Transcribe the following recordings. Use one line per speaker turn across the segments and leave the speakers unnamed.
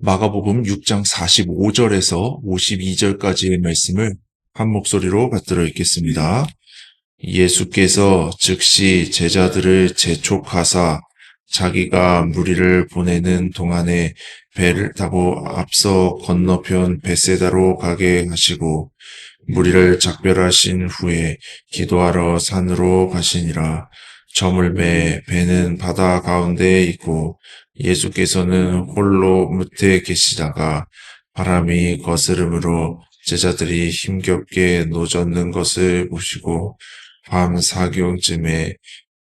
마가복음 6장 45절에서 52절까지의 말씀을 한 목소리로 받들어 읽겠습니다. 예수께서 즉시 제자들을 재촉하사 자기가 무리를 보내는 동안에 배를 타고 앞서 건너편 벳세다로 가게 하시고 무리를 작별하신 후에 기도하러 산으로 가시니라. 저물매 배는 바다 가운데에 있고 예수께서는 홀로 무태에 계시다가 바람이 거스름으로 제자들이 힘겹게 노젓는 것을 보시고 밤 사경쯤에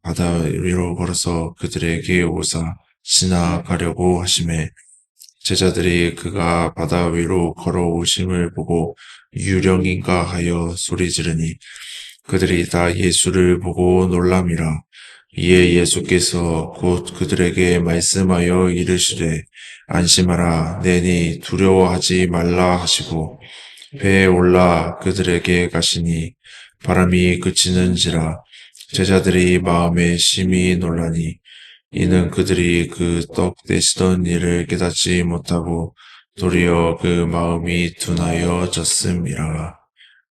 바다 위로 걸어서 그들에게 오사 지나가려고 하시매 제자들이 그가 바다 위로 걸어오심을 보고 유령인가 하여 소리 지르니 그들이 다 예수를 보고 놀람이라. 이에 예수께서 곧 그들에게 말씀하여 이르시되 안심하라 내니 두려워하지 말라 하시고 배에 올라 그들에게 가시니 바람이 그치는지라. 제자들이 마음에 심히 놀라니 이는 그들이 그 떡 떼시던 일을 깨닫지 못하고 도리어 그 마음이 둔하여졌음이라.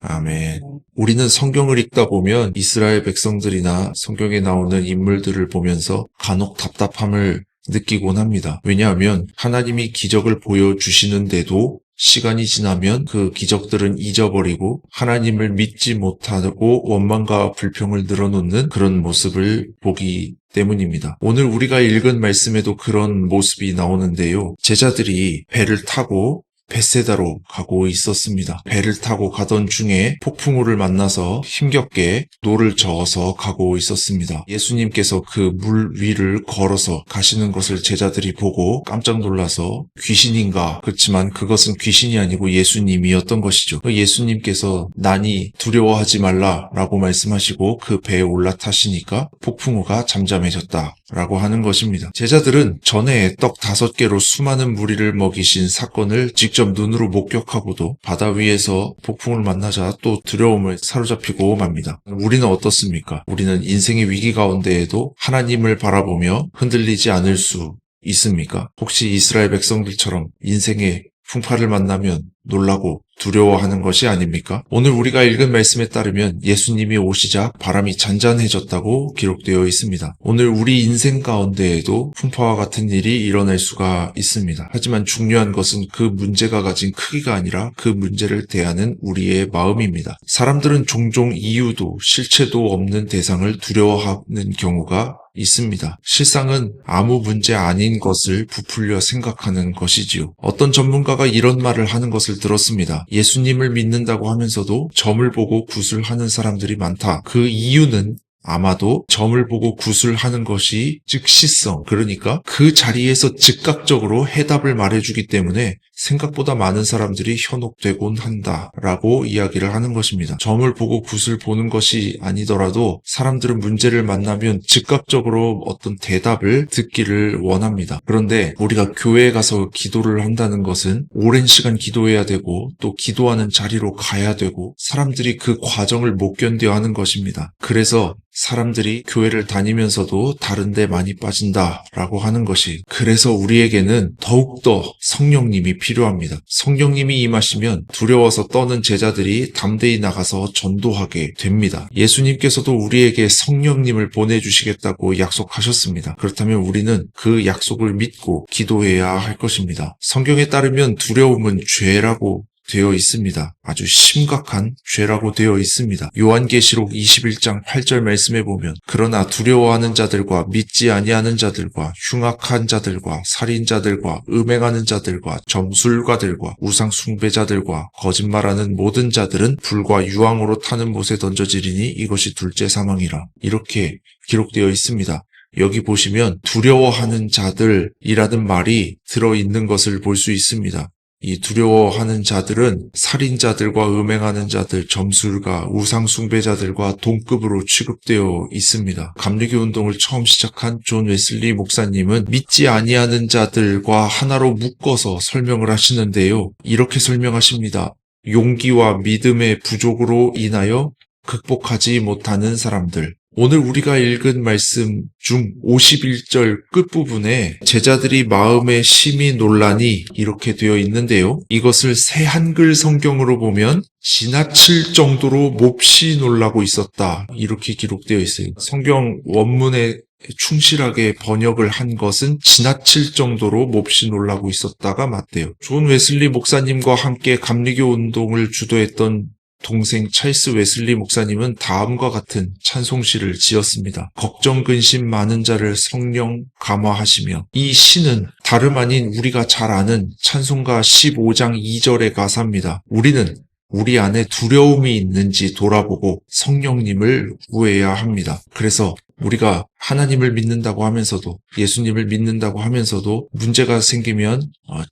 아멘. 우리는 성경을 읽다 보면 이스라엘 백성들이나 성경에 나오는 인물들을 보면서 간혹 답답함을 느끼곤 합니다. 왜냐하면 하나님이 기적을 보여주시는데도 시간이 지나면 그 기적들은 잊어버리고 하나님을 믿지 못하고 원망과 불평을 늘어놓는 그런 모습을 보기 때문입니다. 오늘 우리가 읽은 말씀에도 그런 모습이 나오는데요. 제자들이 배를 타고 벳세다로 가고 있었습니다. 배를 타고 가던 중에 폭풍우를 만나서 힘겹게 노를 저어서 가고 있었습니다. 예수님께서 그 물 위를 걸어서 가시는 것을 제자들이 보고 깜짝 놀라서 귀신인가? 그렇지만 그것은 귀신이 아니고 예수님이었던 것이죠. 예수님께서 나니 두려워하지 말라라고 말씀하시고 그 배에 올라타시니까 폭풍우가 잠잠해졌다라고 하는 것입니다. 제자들은 전에 떡 5개로 수많은 무리를 먹이신 사건을 직접 눈으로 목격하고도 바다 위에서 폭풍을 만나자 또 두려움을 사로잡히고 맙니다. 우리는 어떻습니까? 우리는 인생의 위기 가운데에도 하나님을 바라보며 흔들리지 않을 수 있습니까? 혹시 이스라엘 백성들처럼 인생의 풍파를 만나면 놀라고 두려워하는 것이 아닙니까? 오늘 우리가 읽은 말씀에 따르면 예수님이 오시자 바람이 잔잔해졌다고 기록되어 있습니다. 오늘 우리 인생 가운데에도 풍파와 같은 일이 일어날 수가 있습니다. 하지만 중요한 것은 그 문제가 가진 크기가 아니라 그 문제를 대하는 우리의 마음입니다. 사람들은 종종 이유도 실체도 없는 대상을 두려워하는 경우가 있습니다. 실상은 아무 문제 아닌 것을 부풀려 생각하는 것이지요. 어떤 전문가가 이런 말을 하는 것을 들었습니다. 예수님을 믿는다고 하면서도 점을 보고 구슬하는 사람들이 많다. 그 이유는 아마도 점을 보고 구슬하는 것이 즉시성, 그러니까 그 자리에서 즉각적으로 해답을 말해주기 때문에 생각보다 많은 사람들이 현혹되곤 한다라고 이야기를 하는 것입니다. 점을 보고 굿을 보는 것이 아니더라도 사람들은 문제를 만나면 즉각적으로 어떤 대답을 듣기를 원합니다. 그런데 우리가 교회에 가서 기도를 한다는 것은 오랜 시간 기도해야 되고 또 기도하는 자리로 가야 되고 사람들이 그 과정을 못 견뎌 하는 것입니다. 그래서 사람들이 교회를 다니면서도 다른 데 많이 빠진다라고 하는 것이, 그래서 우리에게는 더욱더 성령님이 필요합니다. 성령님이 임하시면 두려워서 떠는 제자들이 담대히 나가서 전도하게 됩니다. 예수님께서도 우리에게 성령님을 보내주시겠다고 약속하셨습니다. 그렇다면 우리는 그 약속을 믿고 기도해야 할 것입니다. 성경에 따르면 두려움은 죄라고 되어 있습니다. 아주 심각한 죄라고 되어 있습니다. 요한계시록 21장 8절 말씀에 보면 그러나 두려워하는 자들과 믿지 아니하는 자들과 흉악한 자들과 살인자들과 음행하는 자들과 점술가들과 우상 숭배자들과 거짓말하는 모든 자들은 불과 유황으로 타는 못에 던져지리니 이것이 둘째 사망이라. 이렇게 기록되어 있습니다. 여기 보시면 두려워하는 자들이라는 말이 들어있는 것을 볼 수 있습니다. 이 두려워하는 자들은 살인자들과 음행하는 자들, 점술가, 우상숭배자들과 동급으로 취급되어 있습니다. 감리교 운동을 처음 시작한 존 웨슬리 목사님은 믿지 아니하는 자들과 하나로 묶어서 설명을 하시는데요. 이렇게 설명하십니다. 용기와 믿음의 부족으로 인하여 극복하지 못하는 사람들, 오늘 우리가 읽은 말씀 중 51절 끝부분에 제자들이 마음에 심히 놀라니 이렇게 되어 있는데요. 이것을 새 한글 성경으로 보면 지나칠 정도로 몹시 놀라고 있었다. 이렇게 기록되어 있어요. 성경 원문에 충실하게 번역을 한 것은 지나칠 정도로 몹시 놀라고 있었다가 맞대요. 존 웨슬리 목사님과 함께 감리교 운동을 주도했던 동생 찰스 웨슬리 목사님은 다음과 같은 찬송시를 지었습니다. 걱정 근심 많은 자를 성령 감화하시며, 이 시는 다름 아닌 우리가 잘 아는 찬송가 15장 2절의 가사입니다. 우리는 우리 안에 두려움이 있는지 돌아보고 성령님을 구해야 합니다. 그래서 우리가 하나님을 믿는다고 하면서도, 예수님을 믿는다고 하면서도 문제가 생기면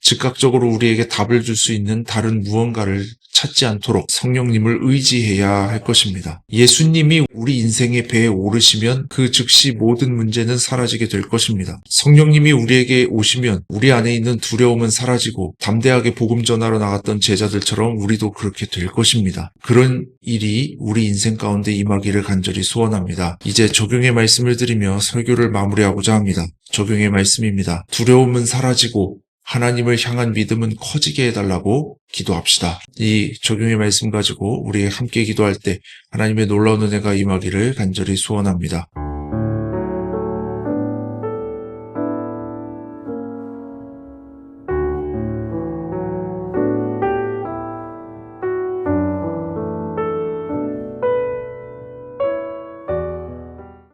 즉각적으로 우리에게 답을 줄 수 있는 다른 무언가를 찾지 않도록 성령님을 의지해야 할 것입니다. 예수님이 우리 인생의 배에 오르시면 그 즉시 모든 문제는 사라지게 될 것입니다. 성령님이 우리에게 오시면 우리 안에 있는 두려움은 사라지고 담대하게 복음 전하러 나갔던 제자들처럼 우리도 그렇게 될 것입니다. 그런 일이 우리 인생 가운데 임하기를 간절히 소원합니다. 이제 적용의 말씀을 드리며 설교를 마무리하고자 합니다. 적용의 말씀입니다. 두려움은 사라지고 하나님을 향한 믿음은 커지게 해달라고 기도합시다. 이 적용의 말씀 가지고 우리 함께 기도할 때 하나님의 놀라운 은혜가 임하기를 간절히 소원합니다.